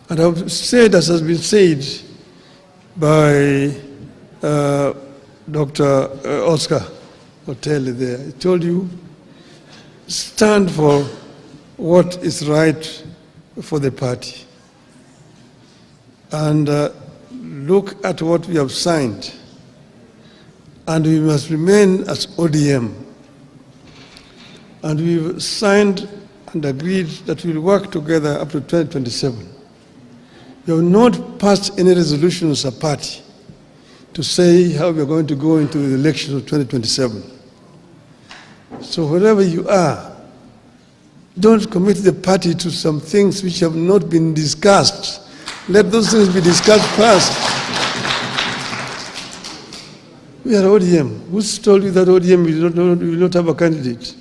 And I've said, as has been said by Dr. Oscar Hotel there, I told you, stand for what is right for the party. And look at what we have signed. And we must remain as ODM. And we've signed and agreed that we'll work together up to 2027. We have not passed any resolution as a party to say how we are going to go into the elections of 2027. So wherever you are, don't commit the party to some things which have not been discussed. Let those things be discussed first. We are ODM. Who's told you that ODM will not have a candidate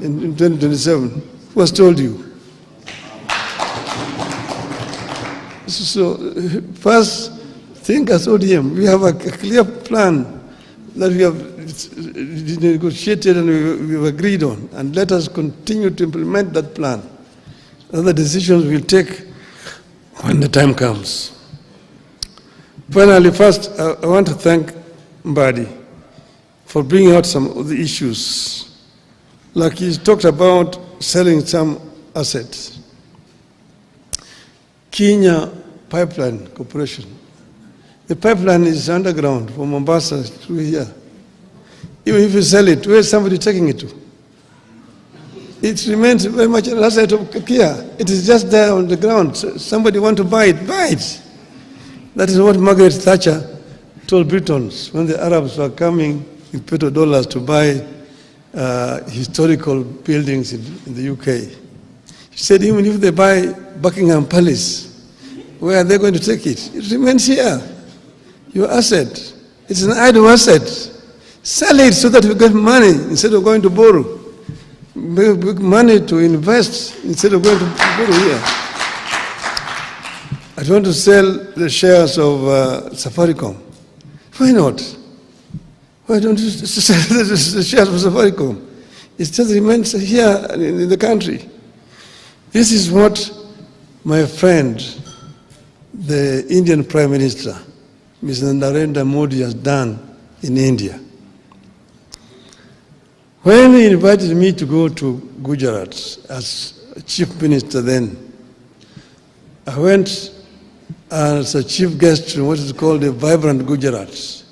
in 2027? Who has told you? So first, think as ODM. We have a clear plan that we have negotiated and we have agreed on, and let us continue to implement that plan. Other decisions we'll take when the time comes. Finally, first, I want to thank Mbadi for bringing out some of the issues. Like he talked about selling some assets. Kenya Pipeline Corporation. The pipeline is underground from Mombasa to here. Even if you sell it, where is somebody taking it to? It remains very much an asset of Kia. It is just there on the ground. So somebody want to buy it, buy it. That is what Margaret Thatcher told Britons when the Arabs were coming with petrodollars to buy historical buildings in the UK. She said, even if they buy Buckingham Palace, where are they going to take it? It remains here. Your asset. It's an idle asset. Sell it so that we get money instead of going to borrow. Make money to invest instead of going to borrow here. I want to sell the shares of Safaricom. Why not? Why don't you sell the shares of Safaricom? It just remains here in the country. This is what my friend, the Indian Prime Minister, Mr. Narendra Modi, has done in India. When he invited me to go to Gujarat as chief minister then, I went as a chief guest to what is called a Vibrant Gujarat.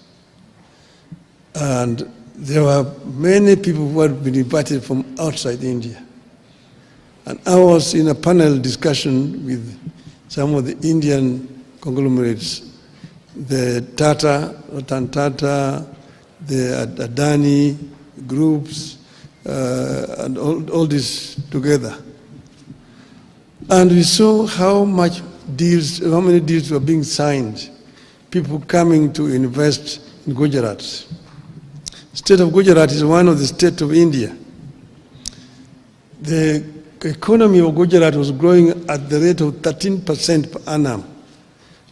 And there were many people who had been invited from outside India. And I was in a panel discussion with some of the Indian conglomerates, the Tata, Ratan Tata, the Adani groups, and all this together. And we saw how many deals were being signed, people coming to invest in Gujarat. State of Gujarat is one of the states of India. The economy of Gujarat was growing at the rate of 13% per annum,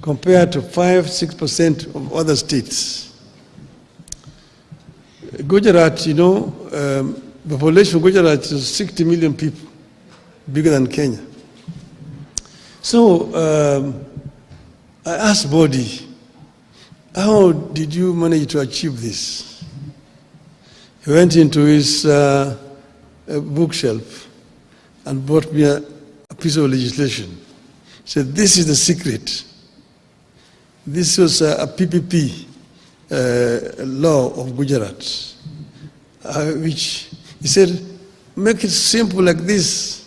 compared to 5–6% of other states. Gujarat, you know, the population of Gujarat is 60 million people, bigger than Kenya. So I asked Modi, how did you manage to achieve this? He went into his bookshelf and brought me a piece of legislation. He said, this is the secret. This was a PPP law of Gujarat, which he said, make it simple like this.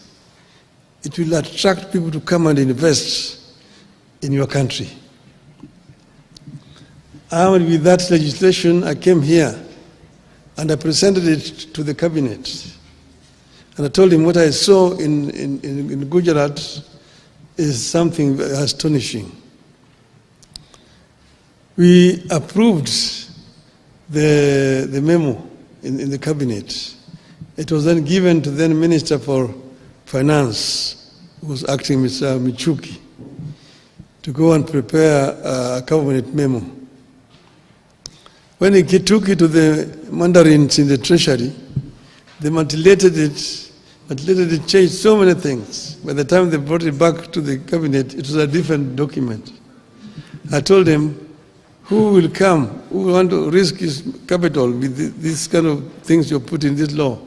It will attract people to come and invest in your country. Armed with that legislation, I came here and I presented it to the cabinet. And I told him what I saw in Gujarat is something astonishing. We approved the memo in the cabinet. It was then given to then Minister for Finance, who was acting Mr. Michuki, to go and prepare a cabinet memo. When he took it to the mandarins in the treasury, they manipulated it But later they changed so many things. By the time they brought it back to the cabinet, it was a different document. I told them, who will come, who will want to risk his capital with this kind of things you put in this law?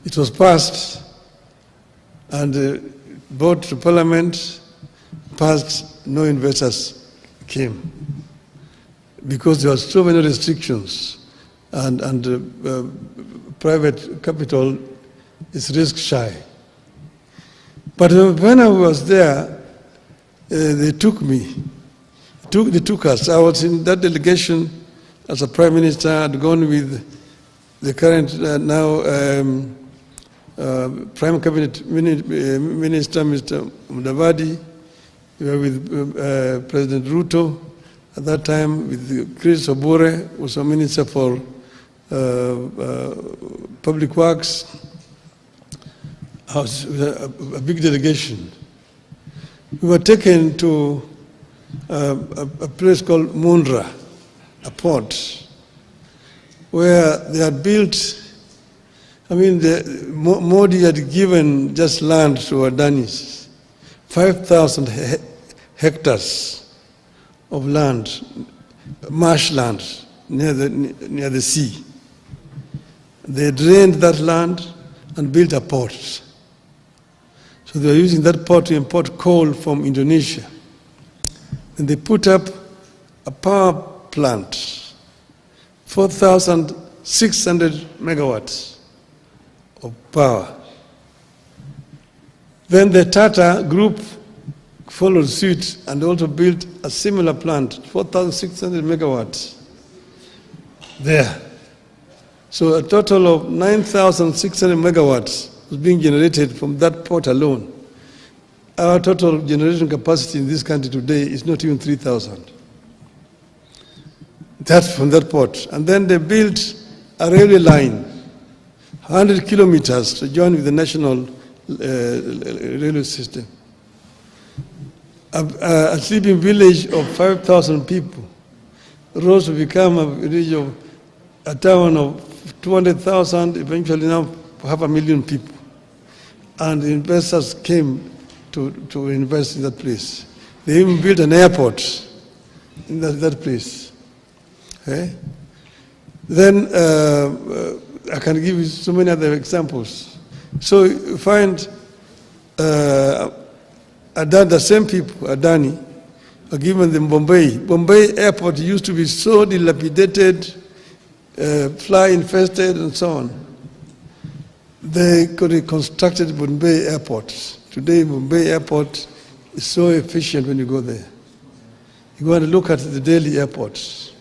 It was passed and brought to Parliament, passed, no investors came. Because there were so many restrictions and private capital is risk shy. But when I was there, they took me. They took us. I was in that delegation as a prime minister. I'd gone with the current prime cabinet minister, Mr. Mudavadi. We were with President Ruto at that time, with Chris Obure, who was a minister for Public Works. I was a big delegation. We were taken to a place called Mundra, a port, where they had built, Modi had given just land to Adanis, 5,000 hectares of land, marshland near the sea. They drained that land and built a port. So they were using that port to import coal from Indonesia. And they put up a power plant, 4,600 megawatts of power. Then the Tata group followed suit and also built a similar plant, 4,600 megawatts there. So a total of 9,600 megawatts was being generated from that port alone. Our total generation capacity in this country today is not even 3,000. That's from that port. And then they built a railway line, 100 kilometers to join with the national railway system. A sleeping village of 5,000 people rose to become a village of a town of 200,000, eventually now 500,000 people. And the investors came to invest in that place. They even built an airport in that place. Okay? Then I can give you so many other examples. So you find the same people, Adani, are given them Bombay. Bombay airport used to be so dilapidated, fly infested and so on. They could have constructed Bombay airport. Today, Bombay airport is so efficient when you go there. You go and look at the Delhi airports.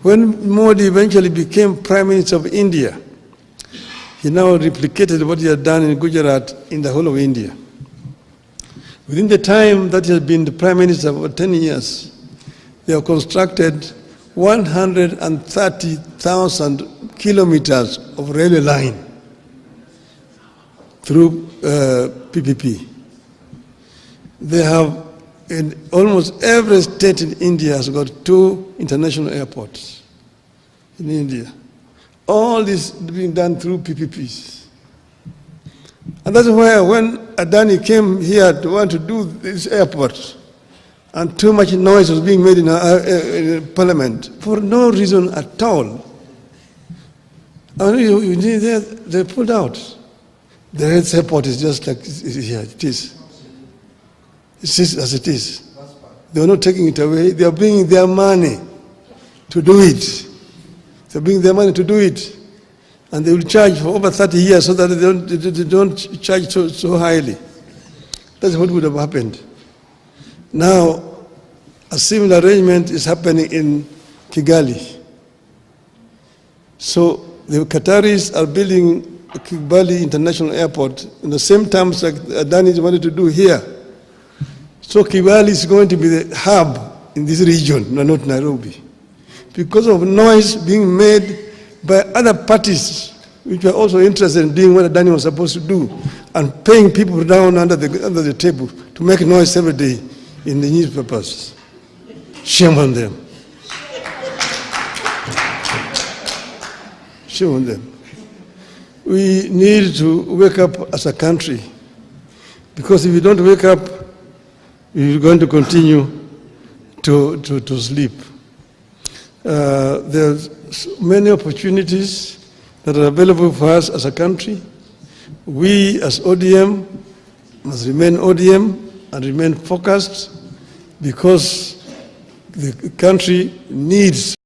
When Modi eventually became Prime Minister of India, he now replicated what he had done in Gujarat in the whole of India. Within the time that he has been the Prime Minister for 10 years, they have constructed 130,000 kilometers of railway line through PPP. They have, in almost every state in India has got 2 international airports in India. All this being done through PPPs. And that's why when Adani came here to want to do this airport, and too much noise was being made in Parliament for no reason at all. And they pulled out. The Red airport is just like here, it is. It's just as it is. They are not taking it away. They are bringing their money to do it. They are bringing their money to do it. And they will charge for over 30 years so that they don't charge so highly. That's what would have happened. Now, a similar arrangement is happening in Kigali. So the Qataris are building Kigali International Airport in the same terms like Adani wanted to do here. So Kigali is going to be the hub in this region, not Nairobi. Because of noise being made by other parties which were also interested in doing what Adani was supposed to do and paying people down under the table to make noise every day in the newspapers. Shame on them. Shame on them. we need to wake up as a country, because if we don't wake up, we're going to continue to sleep. There's many opportunities that are available for us as a country. We as ODM must remain ODM and remain focused, because the country needs